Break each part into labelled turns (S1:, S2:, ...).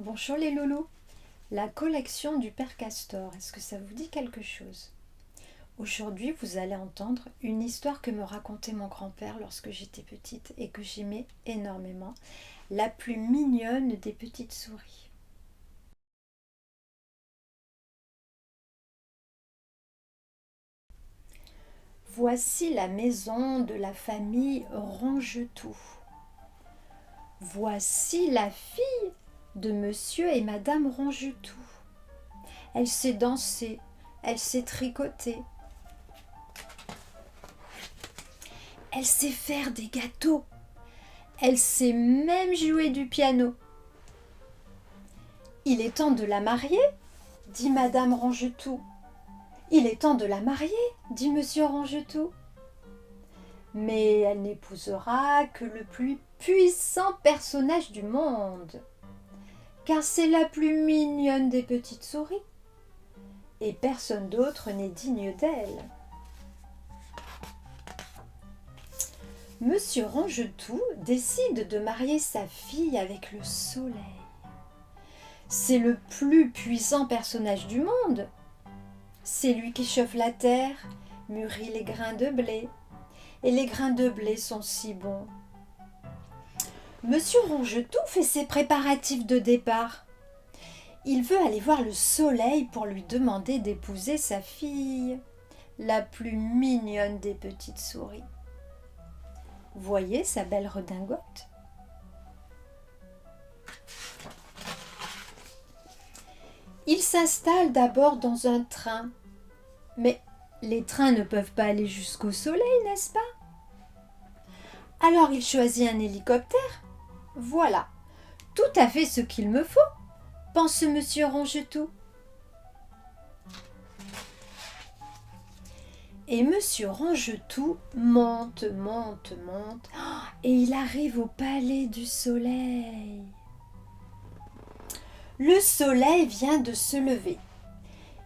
S1: Bonjour les loulous. La collection du Père Castor, est-ce que ça vous dit quelque chose? Aujourd'hui, vous allez entendre une histoire que me racontait mon grand-père lorsque j'étais petite et que j'aimais énormément, la plus mignonne des petites souris. Voici la maison de la famille Rongetou. Voici la fille de monsieur et madame Rongetou. Elle sait danser, elle sait tricoter, elle sait faire des gâteaux, elle sait même jouer du piano. Il est temps de la marier, dit madame Rongetou. Il est temps de la marier, dit monsieur Rongetou. Mais elle n'épousera que le plus puissant personnage du monde, car c'est la plus mignonne des petites souris, et personne d'autre n'est digne d'elle. Monsieur Rongetou décide de marier sa fille avec le soleil. C'est le plus puissant personnage du monde. C'est lui qui chauffe la terre, mûrit les grains de blé. Et les grains de blé sont si bons. Monsieur Rongetou fait ses préparatifs de départ. Il veut aller voir le soleil pour lui demander d'épouser sa fille, la plus mignonne des petites souris. Voyez sa belle redingote. Il s'installe d'abord dans un train. Mais les trains ne peuvent pas aller jusqu'au soleil, n'est-ce pas? Alors il choisit un hélicoptère. Voilà, tout à fait ce qu'il me faut, pense monsieur Rongetou. Et monsieur Rongetou monte, et il arrive au palais du soleil. Le soleil vient de se lever.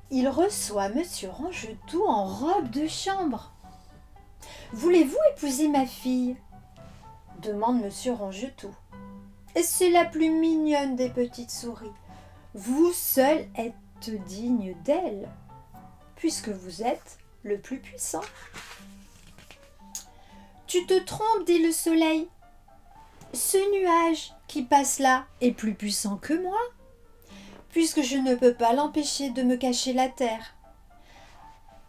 S1: Il reçoit monsieur Rongetou en robe de chambre. « Voulez-vous épouser ma fille ?» demande monsieur Rongetou. « Et c'est la plus mignonne des petites souris. Vous seul êtes digne d'elle, puisque vous êtes le plus puissant. »« Tu te trompes, dit le soleil. Ce nuage qui passe là est plus puissant que moi, puisque je ne peux pas l'empêcher de me cacher la terre. »«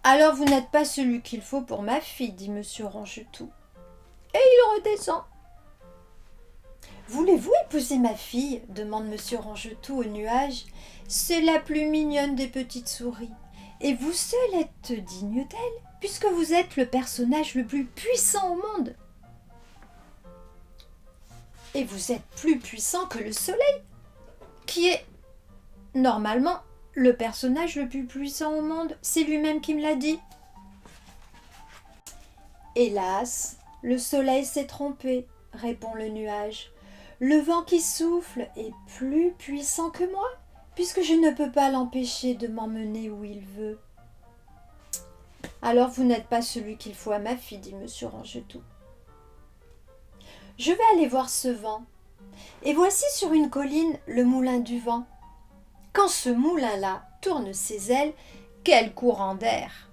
S1: Alors vous n'êtes pas celui qu'il faut pour ma fille, dit monsieur Rongetou. Et il redescend. « Voulez-vous épouser ma fille ?» demande monsieur Rongetou au nuage. « C'est la plus mignonne des petites souris. Et vous seul êtes digne d'elle, puisque vous êtes le personnage le plus puissant au monde. Et vous êtes plus puissant que le soleil, qui est normalement le personnage le plus puissant au monde. C'est lui-même qui me l'a dit. » Hélas, le soleil s'est trompé, répond le nuage. Le vent qui souffle est plus puissant que moi, puisque je ne peux pas l'empêcher de m'emmener où il veut. Alors vous n'êtes pas celui qu'il faut à ma fille, dit monsieur Rongetou. Je vais aller voir ce vent. Et voici sur une colline le moulin du vent. Quand ce moulin-là tourne ses ailes, quel courant d'air!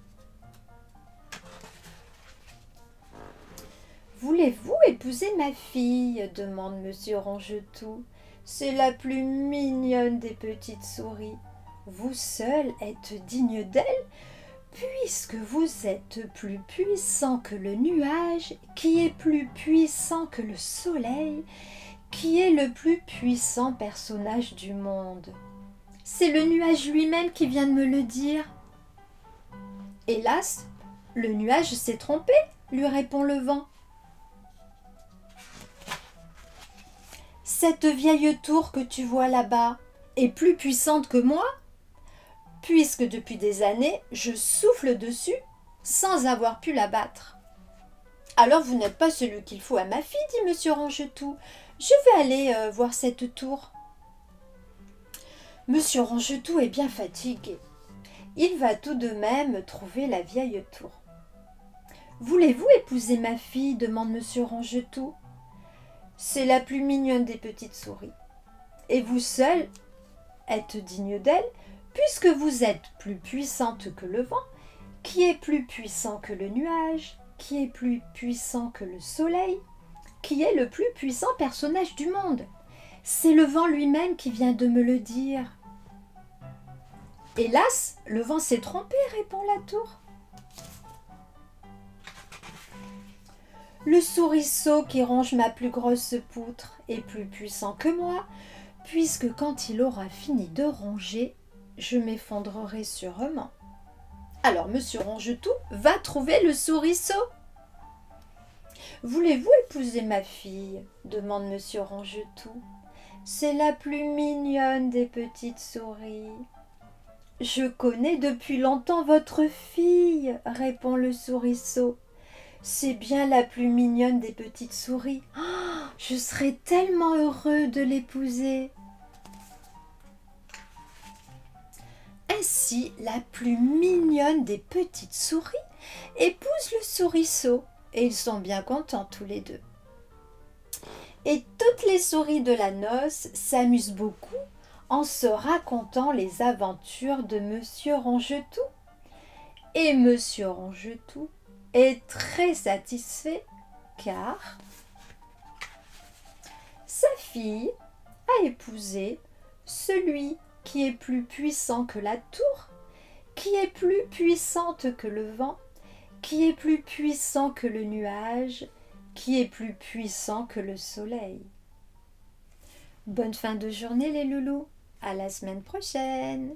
S1: Voulez-vous épouser ma fille demande monsieur Rongetou. C'est la plus mignonne des petites souris. Vous seul êtes digne d'elle, puisque vous êtes plus puissant que le nuage, qui est plus puissant que le soleil, qui est le plus puissant personnage du monde. C'est le nuage lui-même qui vient de me le dire. Hélas, le nuage s'est trompé, lui répond le vent. Cette vieille tour que tu vois là-bas est plus puissante que moi, puisque depuis des années, je souffle dessus sans avoir pu la battre. Alors vous n'êtes pas celui qu'il faut à ma fille, dit monsieur Rongetou. Je vais aller voir cette tour. Monsieur Rongetou est bien fatigué. Il va tout de même trouver la vieille tour. Voulez-vous épouser ma fille demande monsieur Rongetou. C'est la plus mignonne des petites souris. Et vous seul être digne d'elle, puisque vous êtes plus puissante que le vent, qui est plus puissant que le nuage, qui est plus puissant que le soleil, qui est le plus puissant personnage du monde. C'est le vent lui-même qui vient de me le dire. Hélas, le vent s'est trompé, répond la tour. Le souriceau qui ronge ma plus grosse poutre est plus puissant que moi, puisque quand il aura fini de ronger, je m'effondrerai sûrement. Alors Monsieur Rongetou va trouver le souriceau. Voulez-vous épouser ma fille ? Demande Monsieur Rongetou. C'est la plus mignonne des petites souris. Je connais depuis longtemps votre fille, répond le souriceau. C'est bien la plus mignonne des petites souris. Oh, je serais tellement heureux de l'épouser. Ainsi, la plus mignonne des petites souris épouse le souriceau et ils sont bien contents tous les deux. Et toutes les souris de la noce s'amusent beaucoup en se racontant les aventures de Monsieur Rongetou. Et Monsieur Rongetou est très satisfait car sa fille a épousé celui qui est plus puissant que la tour, qui est plus puissante que le vent, qui est plus puissant que le nuage, qui est plus puissant que le soleil. Bonne fin de journée les loulous, à la semaine prochaine.